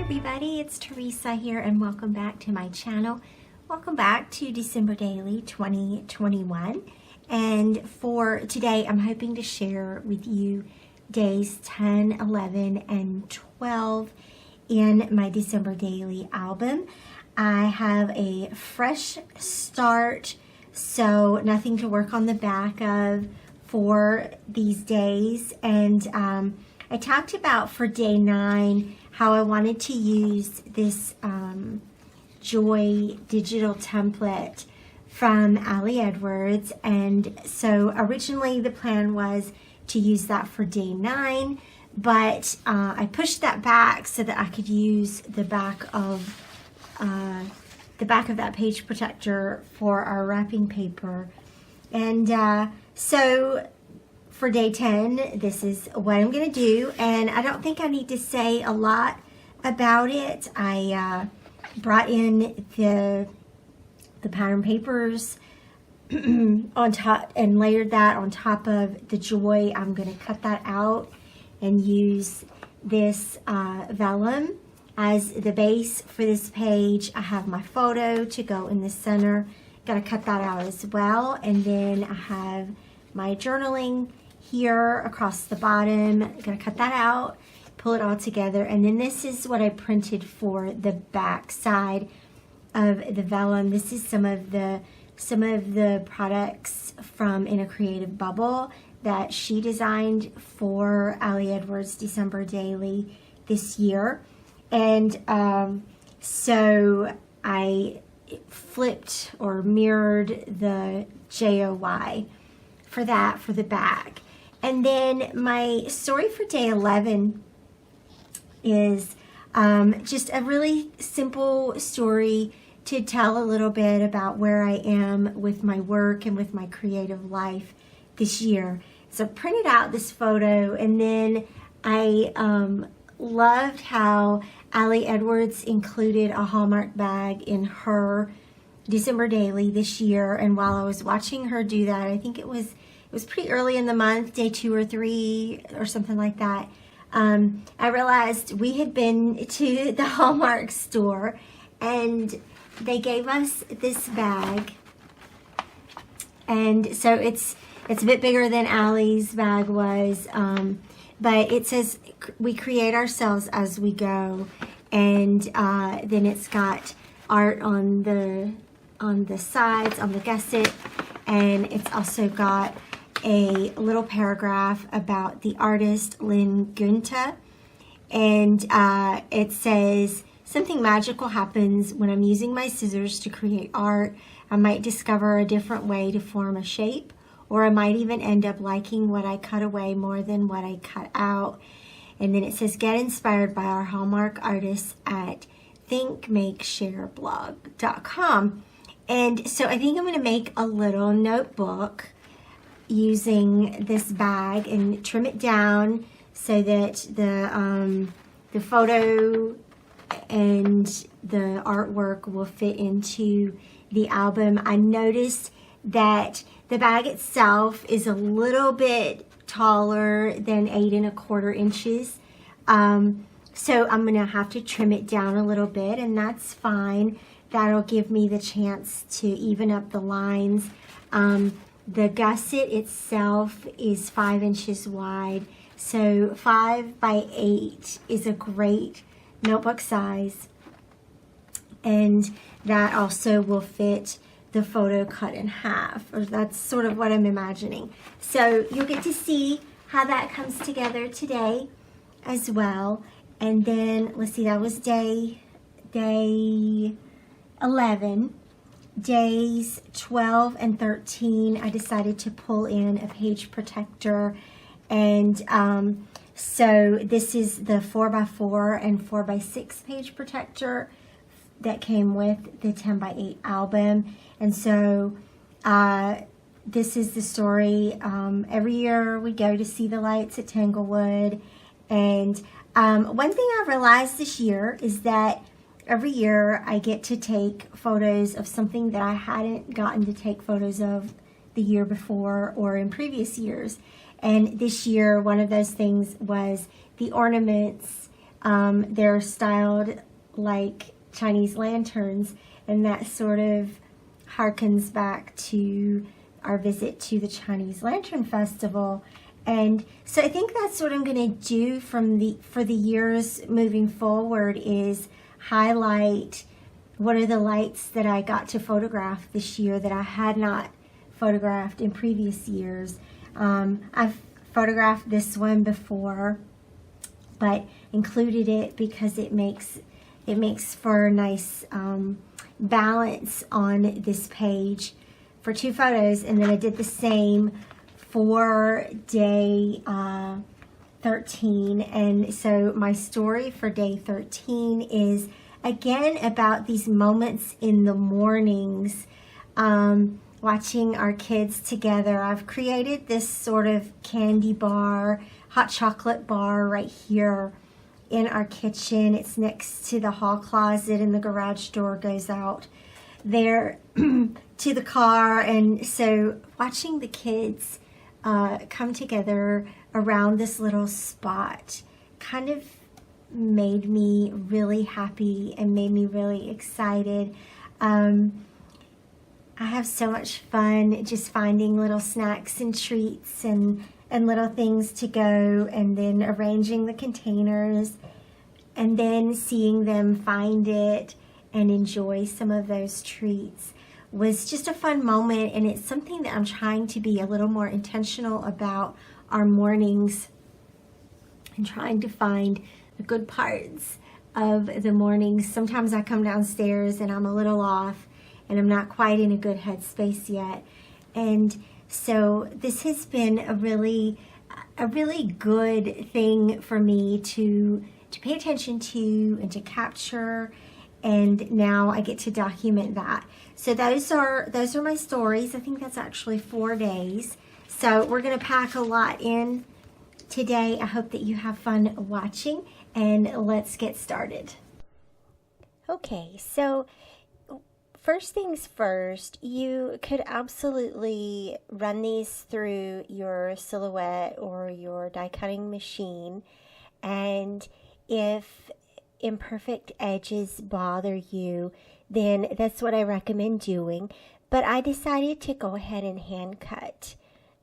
everybody, it's Teresa here and welcome back to my channel. Welcome back to December Daily 2021, and for today I'm hoping to share with you days 10, 11, and 12 in my December Daily album. I have a fresh start, so nothing to work on the back of for these days, and I talked about for day 9 how I wanted to use this Joy digital template from Ali Edwards, and so originally the plan was to use that for day 9, but I pushed that back so that I could use the back of that page protector for our wrapping paper. And so for day 10, this is what I'm going to do, and I don't think I need to say a lot about it. I brought in the pattern papers on top and layered that on top of the Joy. I'm going to cut that out and use this vellum as the base for this page. I have my photo to go in the center. Got to cut that out as well, and then I have my journaling here across the bottom. I'm gonna cut that out, pull it all together, and then this is what I printed for the back side of the vellum. This is some of the products from In a Creative Bubble that she designed for Ali Edwards December Daily this year. And so I flipped or mirrored the JOY for that for the back. And then my story for day 11 is just a really simple story to tell a little bit about where I am with my work and with my creative life this year. So I printed out this photo, and then I loved how Ali Edwards included a Hallmark bag in her December Daily this year. And while I was watching her do that, I think it was pretty early in the month, day 2 or 3 or something like that, I realized we had been to the Hallmark store and they gave us this bag. And so it's a bit bigger than Ali's bag was, but it says we create ourselves as we go, and then it's got art on the sides, on the gusset, and it's also got a little paragraph about the artist Lynn Gunta, and it says, something magical happens when I'm using my scissors to create art. I might discover a different way to form a shape, or I might even end up liking what I cut away more than what I cut out. And then it says, get inspired by our Hallmark artists at thinkmakeshareblog.com. And so I think I'm going to make a little notebook using this bag and trim it down so that the photo and the artwork will fit into the album. I noticed that the bag itself is a little bit taller than 8 1/4 inches. So I'm gonna have to trim it down a little bit, and that's fine. That'll give me the chance to even up the lines. The gusset itself is 5 inches wide, so 5 by 8 is a great notebook size, and that also will fit the photo cut in half, or that's sort of what I'm imagining. So you'll get to see how that comes together today as well. And then let's see, that was day 11. Days 12 and 13, I decided to pull in a page protector, and so this is the 4x4 and 4x6 page protector that came with the 10x8 album. And so this is the story. Every year we go to see the lights at Tanglewood, and one thing I realized this year is that every year I get to take photos of something that I hadn't gotten to take photos of the year before or in previous years. And this year, one of those things was the ornaments They're styled like Chinese lanterns, and that sort of harkens back to our visit to the Chinese Lantern Festival. And so I think that's what I'm going to do for the years moving forward, is highlight what are the lights that I got to photograph this year that I had not photographed in previous years. I've photographed this one before, but included it because it makes for a nice balance on this page for 2 photos. And then I did the same for day 13. And so my story for day 13 is again about these moments in the mornings, watching our kids together. I've created this sort of candy bar, hot chocolate bar right here in our kitchen. It's next to the hall closet, and the garage door goes out there to the car. And so watching the kids come together around this little spot kind of made me really happy and made me really excited. I have so much fun just finding little snacks and treats and little things to go, and then arranging the containers, and then seeing them find it and enjoy some of those treats was just a fun moment. And it's something that I'm trying to be a little more intentional about our mornings, and trying to find the good parts of the mornings. Sometimes I come downstairs and I'm a little off and I'm not quite in a good headspace yet. And so this has been a really good thing for me to pay attention to and to capture. And now I get to document that. So those are my stories. I think that's actually 4 days. So we're going to pack a lot in today. I hope that you have fun watching, and let's get started. Okay, so first things first, you could absolutely run these through your silhouette or your die cutting machine, and if imperfect edges bother you, then that's what I recommend doing. But I decided to go ahead and hand cut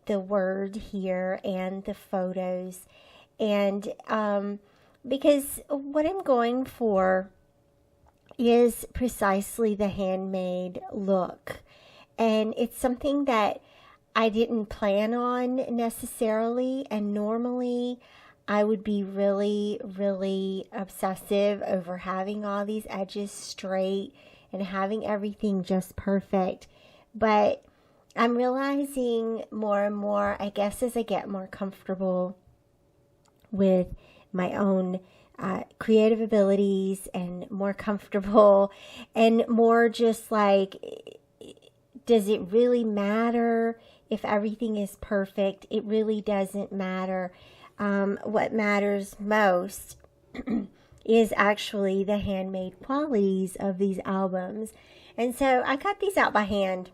the word here and the photos, and because what I'm going for is precisely the handmade look, and it's something that I didn't plan on necessarily. And normally I would be really obsessive over having all these edges straight and having everything just perfect. But I'm realizing more and more, I guess, as I get more comfortable with my own creative abilities, and more comfortable and more just like, does it really matter if everything is perfect? It really doesn't matter. What matters most is actually the handmade qualities of these albums. And so I cut these out by hand.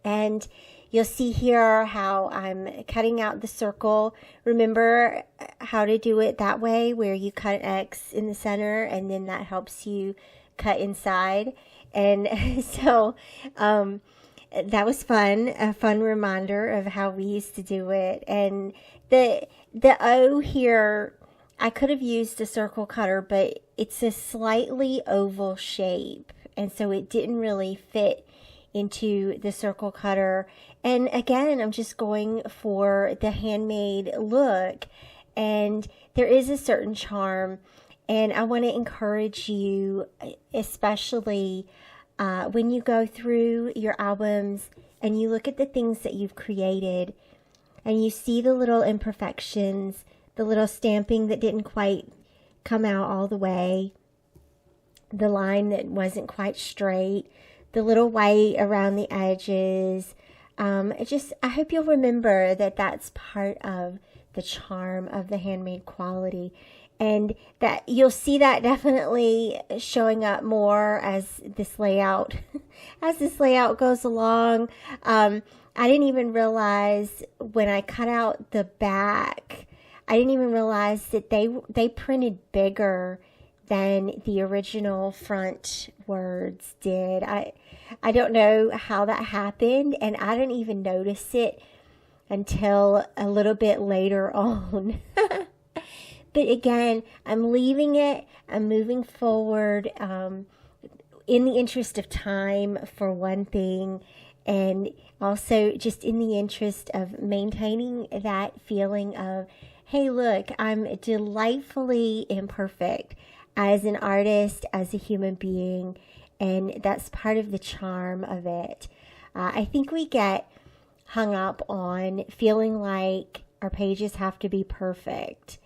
And you'll see here how I'm cutting out the circle. Remember how to do it that way, where you cut an X in the center, and then that helps you cut inside. And so that was fun, a fun reminder of how we used to do it. And the O here, I could have used a circle cutter, but it's a slightly oval shape, and so it didn't really fit into the circle cutter. And again, I'm just going for the handmade look, and there is a certain charm, and I want to encourage you, especially when you go through your albums and you look at the things that you've created and you see the little imperfections, the little stamping that didn't quite come out all the way, the line that wasn't quite straight, the little white around the edges. I hope you'll remember that that's part of the charm of the handmade quality, and that you'll see that definitely showing up more as this layout goes along. I didn't even realize when I cut out the back, I didn't even realize that they printed bigger than the original front words did. I don't know how that happened, and I didn't even notice it until a little bit later on. But again, I'm leaving it. I'm moving forward in the interest of time, for one thing, and also just in the interest of maintaining that feeling of, hey, look, I'm delightfully imperfect as an artist, as a human being, and that's part of the charm of it. I think we get hung up on feeling like our pages have to be perfect.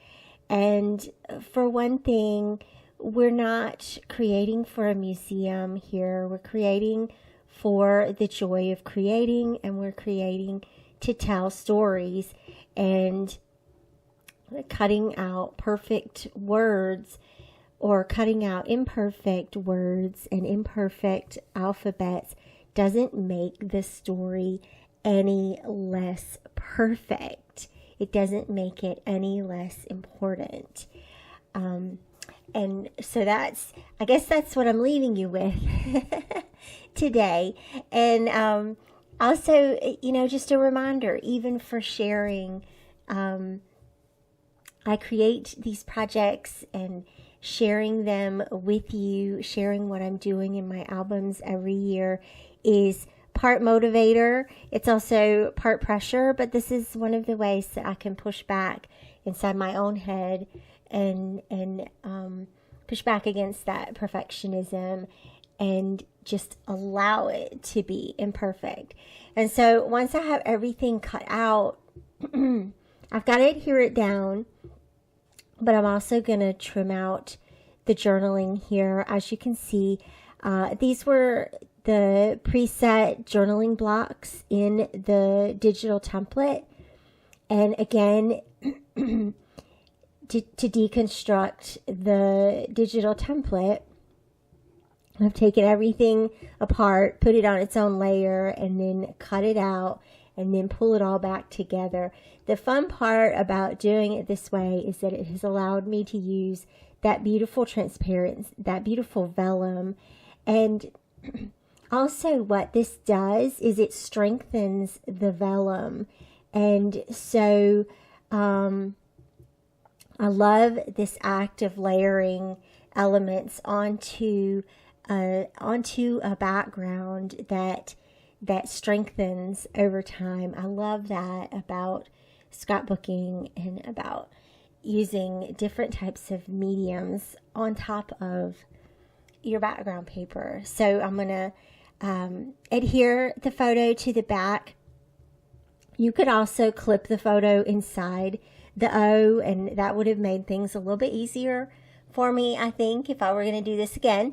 And for one thing, we're not creating for a museum here. We're creating for the joy of creating, and we're creating to tell stories. And cutting out perfect words or cutting out imperfect words and imperfect alphabets doesn't make the story any less perfect. It doesn't make it any less important. And so I guess that's what I'm leaving you with today. And also, just a reminder, even for sharing, I create these projects and sharing them with you, sharing what I'm doing in my albums every year is part motivator. It's also part pressure, but this is one of the ways that I can push back inside my own head and push back against that perfectionism and just allow it to be imperfect. And so once I have everything cut out, I've got to adhere it down, but I'm also going to trim out the journaling here. As you can see, these were the preset journaling blocks in the digital template. And again, to deconstruct the digital template, I've taken everything apart, put it on its own layer, and then cut it out, and then pull it all back together. The fun part about doing it this way is that it has allowed me to use that beautiful transparency, that beautiful vellum. And also what this does is it strengthens the vellum. And so I love this act of layering elements onto a background that strengthens over time. I love that about scrapbooking and about using different types of mediums on top of your background paper. So I'm going to adhere the photo to the back. You could also clip the photo inside the O, and that would have made things a little bit easier for me, I think, if I were going to do this again.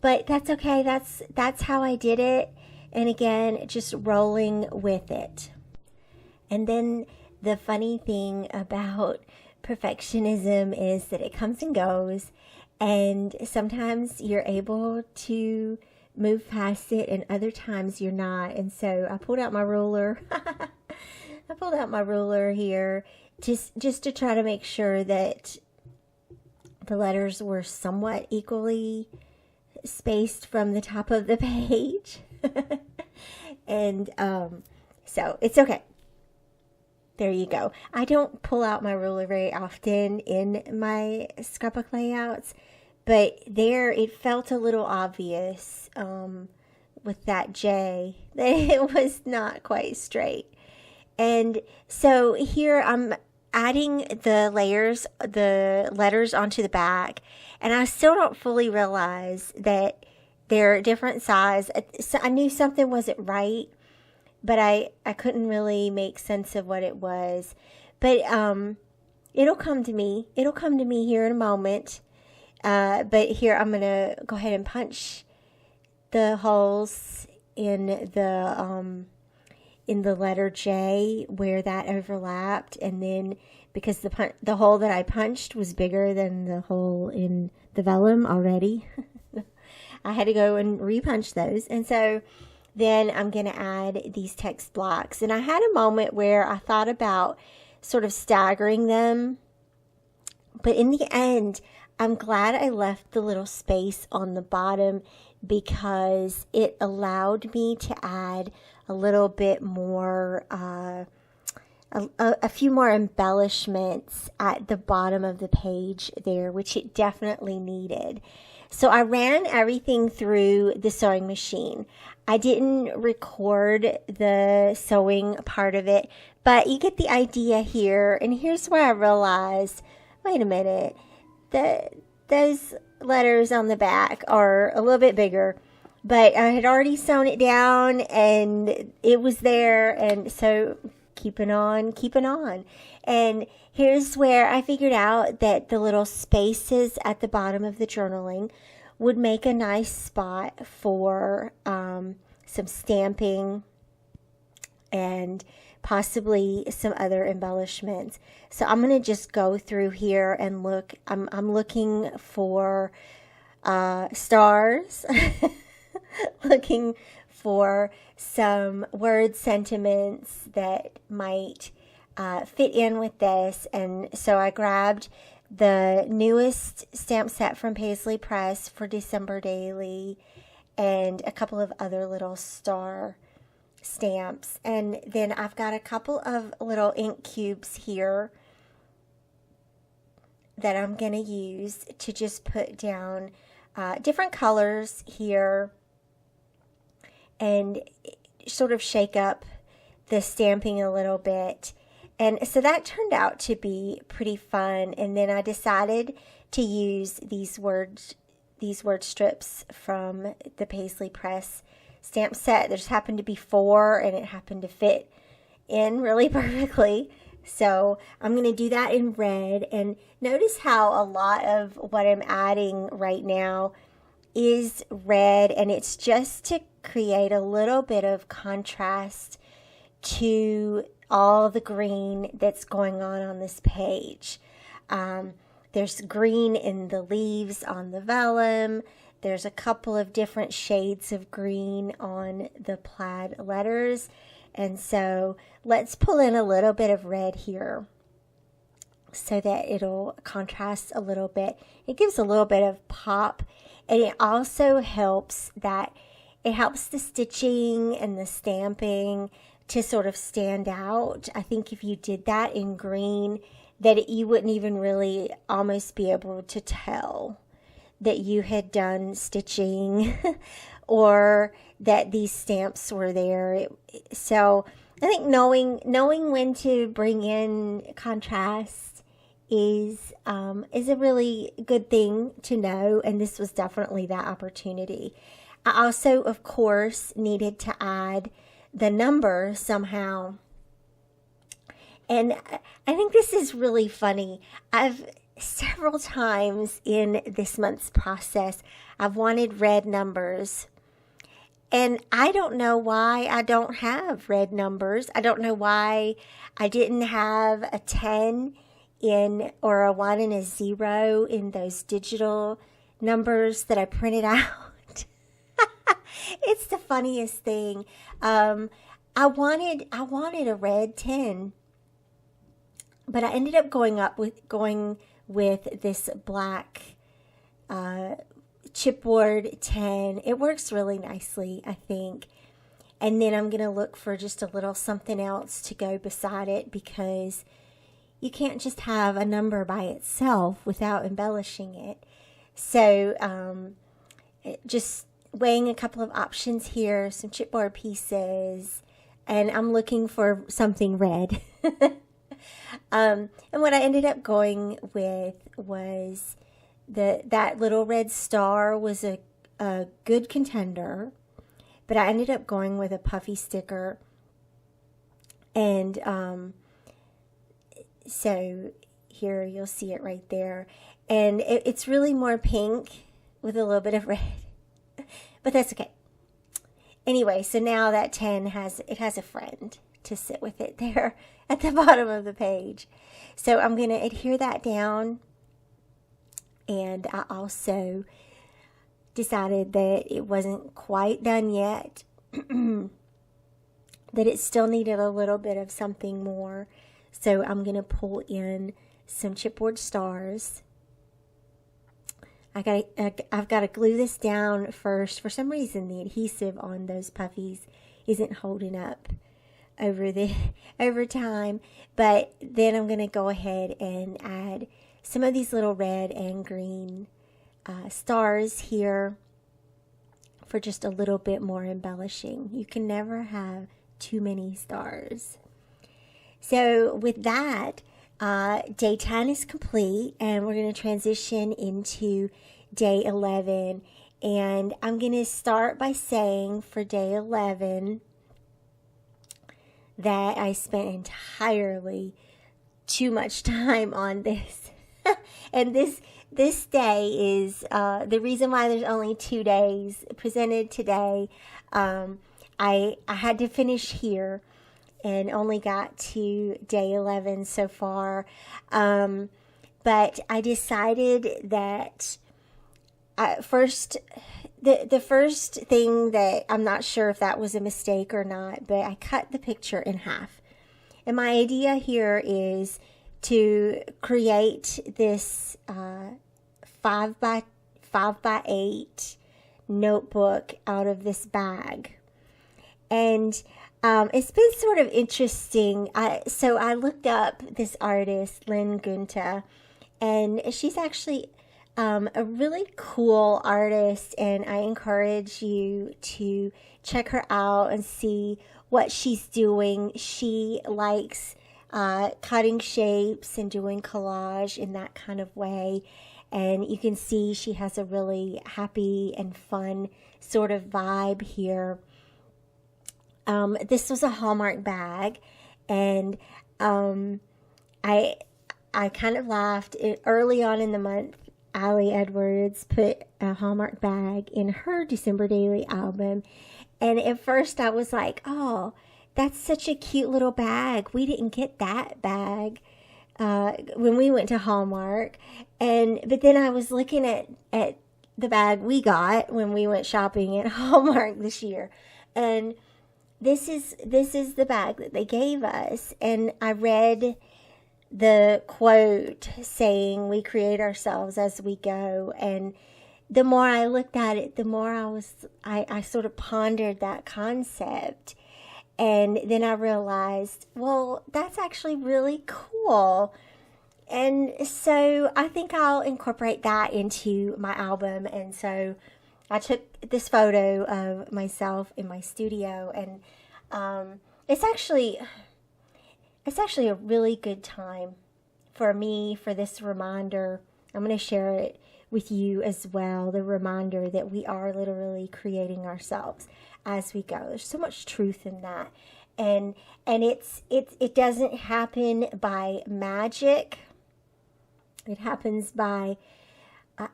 But that's okay. That's how I did it. And again, just rolling with it. And then the funny thing about perfectionism is that it comes and goes. And sometimes you're able to move past it, and other times you're not. And so I pulled out my ruler. I pulled out my ruler here just to try to make sure that the letters were somewhat equally spaced from the top of the page. And so it's okay. There you go. I don't pull out my ruler very often in my scrapbook layouts, but there it felt a little obvious with that J that it was not quite straight. And so here I'm adding the letters onto the back, and I still don't fully realize that they're different size. I knew something wasn't right, but I couldn't really make sense of what it was. But it'll come to me. It'll come to me here in a moment. But here I'm going to go ahead and punch the holes in the letter J where that overlapped, and then because the hole that I punched was bigger than the hole in the vellum already, I had to go and repunch those. And so then I'm going to add these text blocks. And I had a moment where I thought about sort of staggering them. But in the end, I'm glad I left the little space on the bottom because it allowed me to add a little bit more, a few more embellishments at the bottom of the page there, which it definitely needed. So I ran everything through the sewing machine. I didn't record the sewing part of it, but you get the idea here. And here's where I realized, wait a minute, those letters on the back are a little bit bigger, but I had already sewn it down and it was there. And so keeping on. And here's where I figured out that the little spaces at the bottom of the journaling would make a nice spot for some stamping and possibly some other embellishments. So I'm going to just go through here and look. I'm looking for stars, looking for some word sentiments that might fit in with this. And so I grabbed the newest stamp set from Paisley Press for December Daily and a couple of other little star stamps. And then I've got a couple of little ink cubes here that I'm going to use to just put down different colors here and sort of shake up the stamping a little bit. And so that turned out to be pretty fun. And then I decided to use these word strips from the Paisley Press stamp set. There just happened to be 4 and it happened to fit in really perfectly. So I'm going to do that in red. And notice how a lot of what I'm adding right now is red, and it's just to create a little bit of contrast to all the green that's going on this page. There's green in the leaves on the vellum. There's a couple of different shades of green on the plaid letters. And so let's pull in a little bit of red here so that it'll contrast a little bit. It gives a little bit of pop, and it also helps the stitching and the stamping to sort of stand out. I think if you did that in green, that you wouldn't even really almost be able to tell that you had done stitching or that these stamps were there. So I think knowing when to bring in contrast is a really good thing to know, and this was definitely that opportunity. I also, of course, needed to add the number somehow. And I think this is really funny. I've several times in this month's process, I've wanted red numbers. And I don't know why I don't have red numbers. I don't know why I didn't have a 10 in or a 1 and a 0 in those digital numbers that I printed out. It's the funniest thing. I wanted a red 10, but I ended up going with this black chipboard 10. It works really nicely, I think. And then I'm going to look for just a little something else to go beside it, because you can't just have a number by itself without embellishing it. So just weighing a couple of options here, some chipboard pieces, and I'm looking for something red. And what I ended up going with was that little red star was a good contender, but I ended up going with a puffy sticker. And so here you'll see it right there. And it's really more pink with a little bit of red, but that's okay. Anyway, so now that 10 has a friend to sit with it there at the bottom of the page. So I'm going to adhere that down. And I also decided that it wasn't quite done yet, that it still needed a little bit of something more. So I'm going to pull in some chipboard stars. I've got to glue this down first. For some reason, the adhesive on those puffies isn't holding up over time. But then I'm going to go ahead and add some of these little red and green stars here for just a little bit more embellishing. You can never have too many stars. So with that, day 10 is complete, and we're going to transition into day 11. And I'm going to start by saying for day 11 that I spent entirely too much time on this. And this day is the reason why there's only 2 days presented today. I had to finish here and only got to day 11 so far. But I decided that the first thing that, I'm not sure if that was a mistake or not, but I cut the picture in half. And my idea here is to create this 5 by 8 notebook out of this bag. And it's been sort of interesting. So I looked up this artist, Lynn Gunta, and she's actually a really cool artist, and I encourage you to check her out and see what she's doing. She likes cutting shapes and doing collage in that kind of way, and you can see she has a really happy and fun sort of vibe here. This was a Hallmark bag, and I kind of laughed. Early on in the month, Allie Edwards put a Hallmark bag in her December Daily album, and at first I was like, oh, that's such a cute little bag. We didn't get that bag when we went to Hallmark, but then I was looking at the bag we got when we went shopping at Hallmark this year, and this is the bag that they gave us. And I read the quote saying, we create ourselves as we go. And the more I looked at it, the more I sort of pondered that concept. And then I realized, well, that's actually really cool. And so I think I'll incorporate that into my album. And so I took this photo of myself in my studio, and it's actually a really good time for me, for this reminder. I'm going to share it with you as well, the reminder that we are literally creating ourselves as we go. There's so much truth in that. And it doesn't happen by magic. It happens by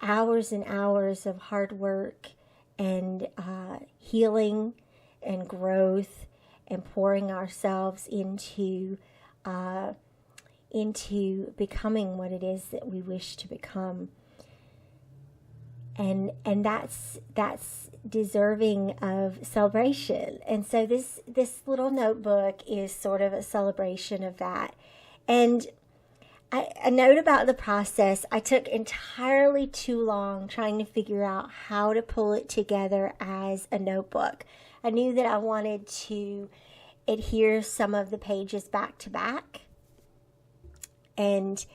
hours and hours of hard work and healing and growth, and pouring ourselves into becoming what it is that we wish to become. And that's deserving of celebration. And so this little notebook is sort of a celebration of that. And a note about the process: I took entirely too long trying to figure out how to pull it together as a notebook. I knew that I wanted to adhere some of the pages back to back. And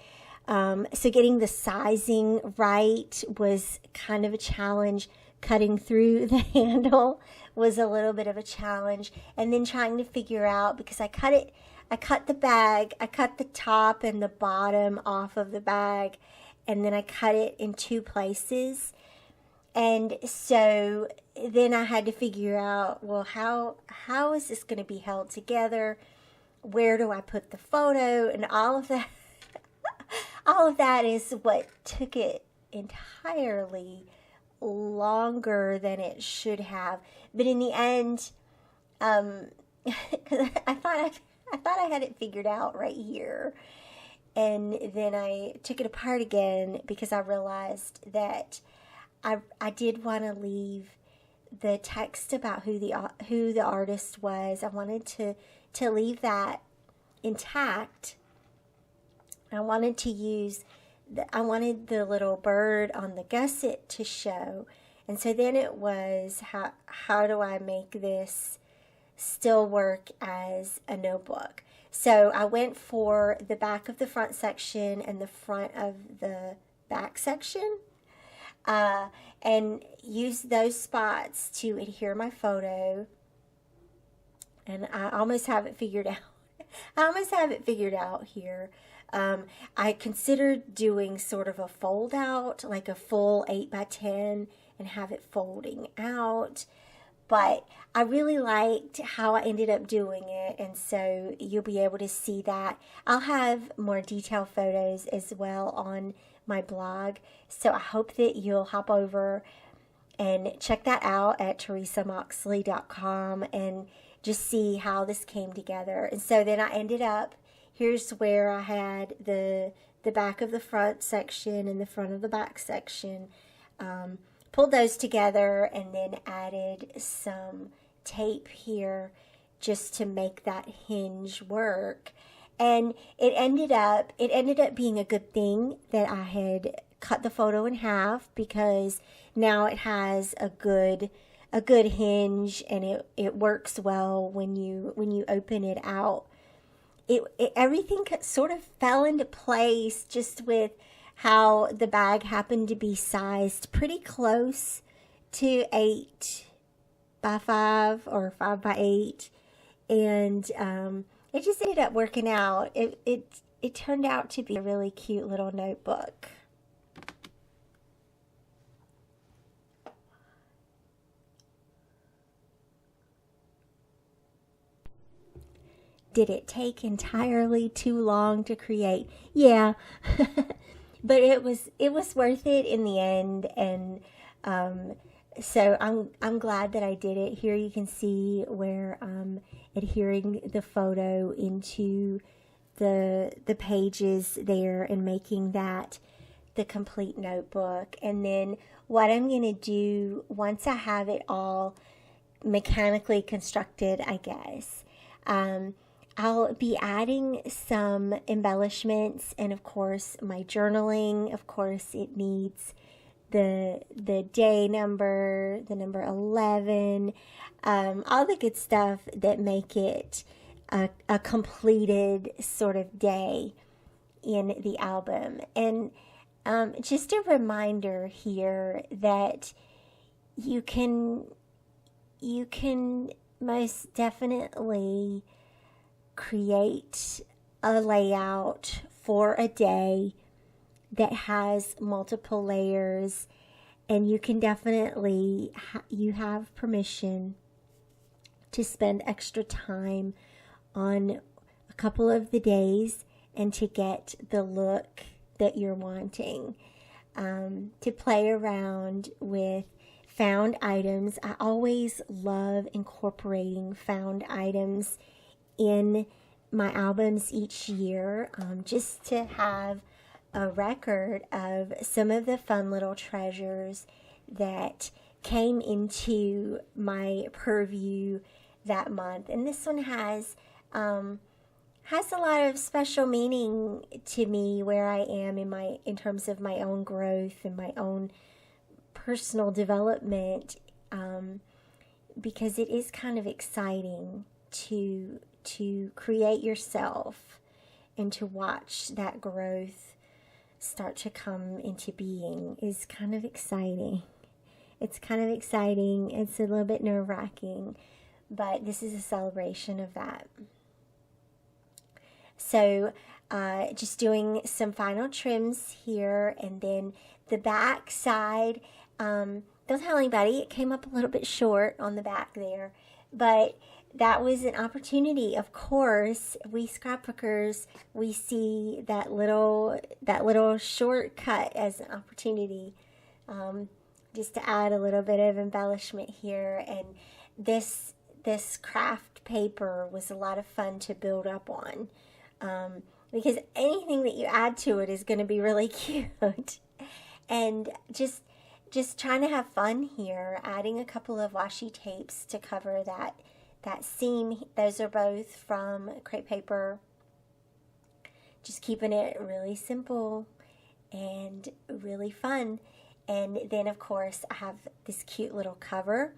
so getting the sizing right was kind of a challenge. Cutting through the handle was a little bit of a challenge. And then trying to figure out, because I cut the bag, I cut the top and the bottom off of the bag, and then I cut it in 2 places. And so then I had to figure out, well, how is this going to be held together? Where do I put the photo? And all of that. All of that is what took it entirely longer than it should have. But in the end, because I thought I had it figured out right here, and then I took it apart again because I realized that I did want to leave the text about who the artist was. I wanted to leave that intact, I wanted to use, I wanted the little bird on the gusset to show. And so then it was, how do I make this still work as a notebook? So I went for the back of the front section and the front of the back section, and used those spots to adhere my photo. And I almost have it figured out. I almost have it figured out here. I considered doing sort of a fold out, like a full 8x10, and have it folding out. But I really liked how I ended up doing it, and so you'll be able to see that. I'll have more detailed photos as well on my blog, so I hope that you'll hop over and check that out at teresamoxley.com and just see how this came together. And so then I ended up, here's where I had the back of the front section and the front of the back section. Pulled those together and then added some tape here just to make that hinge work. And it ended up being a good thing that I had cut the photo in half, because now it has a good hinge, and it works well when you open it out. Everything sort of fell into place just with how the bag happened to be sized pretty close to 8x5 or 5x8, and it just ended up working out. It turned out to be a really cute little notebook. Did it take entirely too long to create? Yeah. But it was worth it in the end, and so I'm glad that I did it. Here you can see where I'm adhering the photo into the pages there and making that the complete notebook. And then what I'm going to do once I have it all mechanically constructed, I guess, I'll be adding some embellishments, and of course my journaling. Of course it needs the day number, the number 11, all the good stuff that make it a completed sort of day in the album. And just a reminder here that you can most definitely create a layout for a day that has multiple layers, and you can definitely you have permission to spend extra time on a couple of the days and to get the look that you're wanting, to play around with found items. I always love incorporating found items in my albums each year, just to have a record of some of the fun little treasures that came into my purview that month. And this one has a lot of special meaning to me, where I am in terms of my own growth and my own personal development, because it is kind of exciting to create yourself and to watch that growth start to come into being is kind of exciting. It's kind of exciting. It's a little bit nerve-wracking, but this is a celebration of that. So just doing some final trims here, and then the back side, don't tell anybody, it came up a little bit short on the back there, but that was an opportunity. Of course, we scrapbookers, we see that little shortcut as an opportunity, just to add a little bit of embellishment here. And this craft paper was a lot of fun to build up on, because anything that you add to it is going to be really cute. And just trying to have fun here, adding a couple of washi tapes to cover that seam. Those are both from crepe paper just keeping it really simple and really fun. And then of course I have this cute little cover,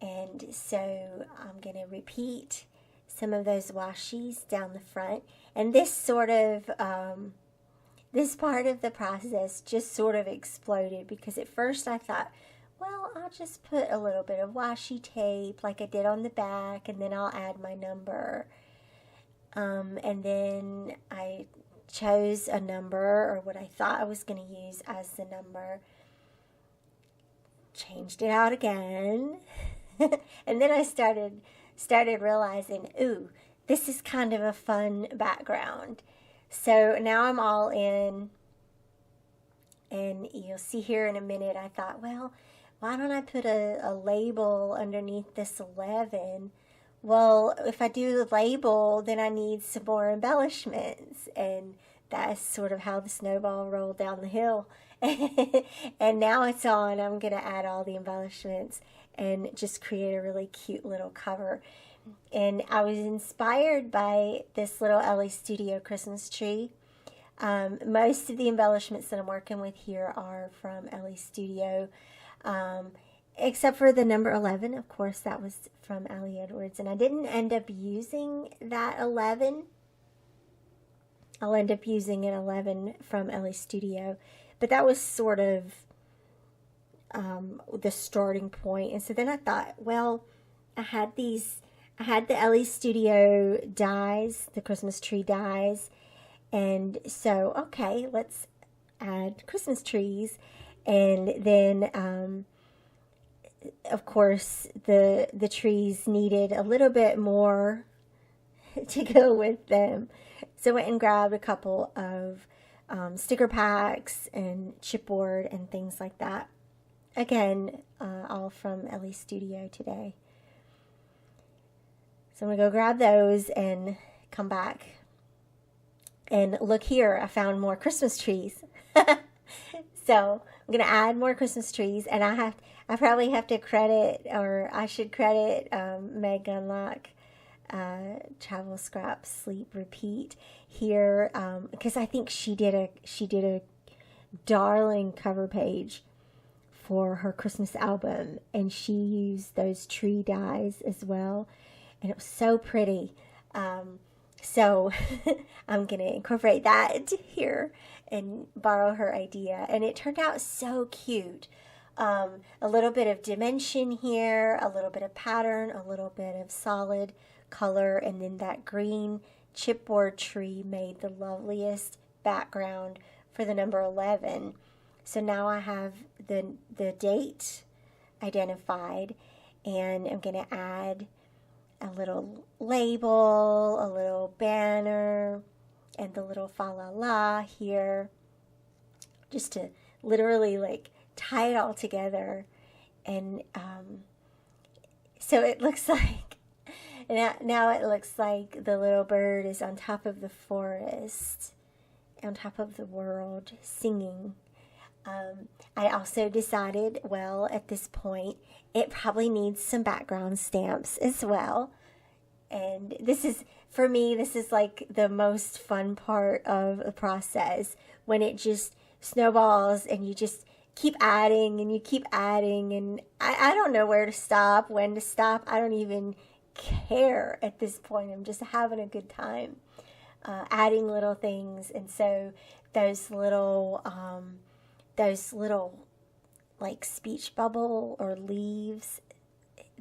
and so I'm going to repeat some of those washi's down the front. And this sort of this part of the process just sort of exploded, because at first I thought, well, I'll just put a little bit of washi tape like I did on the back, and then I'll add my number. And then I chose a number, or what I thought I was going to use as the number, changed it out again, and then I started realizing, ooh, this is kind of a fun background. So now I'm all in, and you'll see here in a minute, I thought, well, why don't I put a label underneath this 11? Well, if I do the label, then I need some more embellishments, and that's sort of how the snowball rolled down the hill. And now it's on. I'm going to add all the embellishments and just create a really cute little cover. And I was inspired by this little Ellie Studio Christmas tree. Most of the embellishments that I'm working with here are from Ellie Studio, except for the number 11. Of course, that was from Ellie Edwards, and I didn't end up using that 11. I'll end up using an 11 from Ellie Studio, but that was sort of the starting point. And so then I thought, well, I had the Ellie Studio dies, the Christmas tree dies, and so, okay, let's add Christmas trees. And then of course the trees needed a little bit more to go with them, so I went and grabbed a couple of sticker packs and chipboard and things like that. Again, all from Ellie Studio today. So I'm going to go grab those and come back. And look here, I found more Christmas trees. So I'm going to add more Christmas trees, and I probably have to credit, or I should credit Meg Gunlock, Travel Scrap Sleep Repeat here, because I think she did a darling cover page for her Christmas album, and she used those tree dies as well, and it was so pretty. So I'm going to incorporate that here and borrow her idea, and it turned out so cute. A little bit of dimension here, a little bit of pattern, a little bit of solid color, and then that green chipboard tree made the loveliest background for the number 11. So now I have the date identified, and I'm going to add a little label, a little banner, and the little fa la la here, just to literally like tie it all together. And so it looks like, now it looks like the little bird is on top of the forest, on top of the world, singing. I also decided, well, at this point, it probably needs some background stamps as well. And this is, for me, this is like the most fun part of the process, when it just snowballs and you just keep adding and you keep adding. And I don't know where to stop, when to stop. I don't even care at this point. I'm just having a good time adding little things. And so those little like speech bubble or leaves,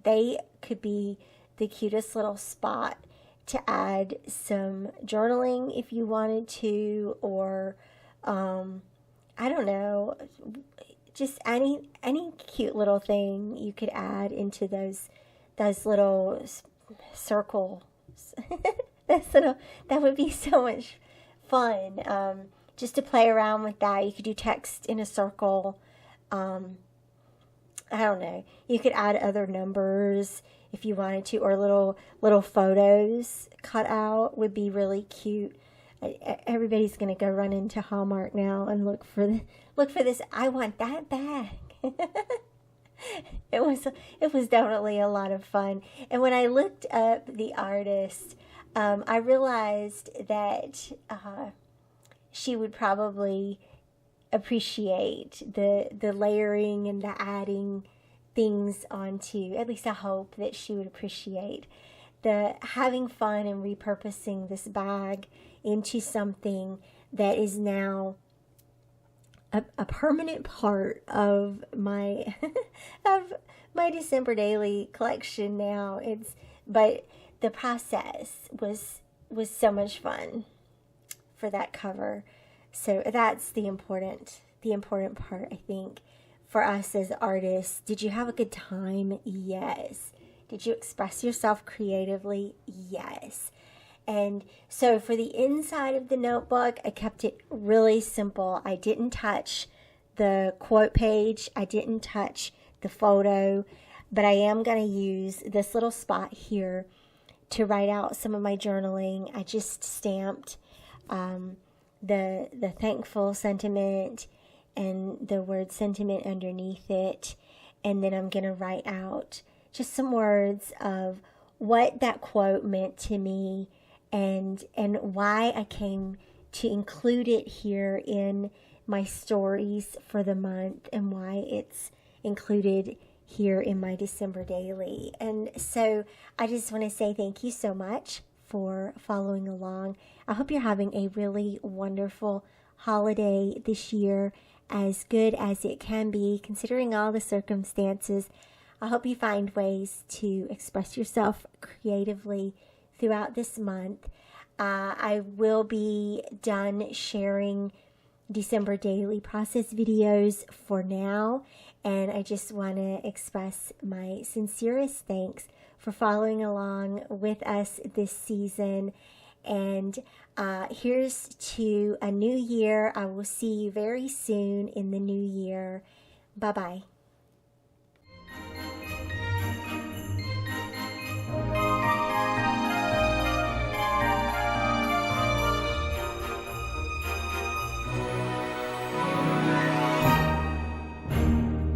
they could be the cutest little spot to add some journaling if you wanted to, or I don't know, just any cute little thing you could add into those little circles. That would be so much fun. Just to play around with that. You could do text in a circle. I don't know. You could add other numbers if you wanted to, or little photos cut out would be really cute. Everybody's gonna go run into Hallmark now and look for this. I want that bag. It was definitely a lot of fun. And when I looked up the artist, I realized that she would probably appreciate the layering and the adding things onto. At least I hope that she would appreciate the having fun and repurposing this bag into something that is now a permanent part of my of my December daily collection now. But the process was so much fun for that cover. So that's the important part, I think, for us as artists. Did you have a good time? Yes. Did you express yourself creatively? Yes. And so for the inside of the notebook, I kept it really simple. I didn't touch the quote page. I didn't touch the photo, but I am going to use this little spot here to write out some of my journaling. I just stamped the thankful sentiment and the word sentiment underneath it. And then I'm going to write out just some words of what that quote meant to me and why I came to include it here in my stories for the month and why it's included here in my December daily. And so I just want to say thank you so much for following along. I hope you're having a really wonderful holiday this year, as good as it can be considering all the circumstances. I hope you find ways to express yourself creatively throughout this month. I will be done sharing December daily process videos for now, and I just want to express my sincerest thanks for following along with us this season. And here's to a new year. I will see you very soon in the new year. Bye-bye.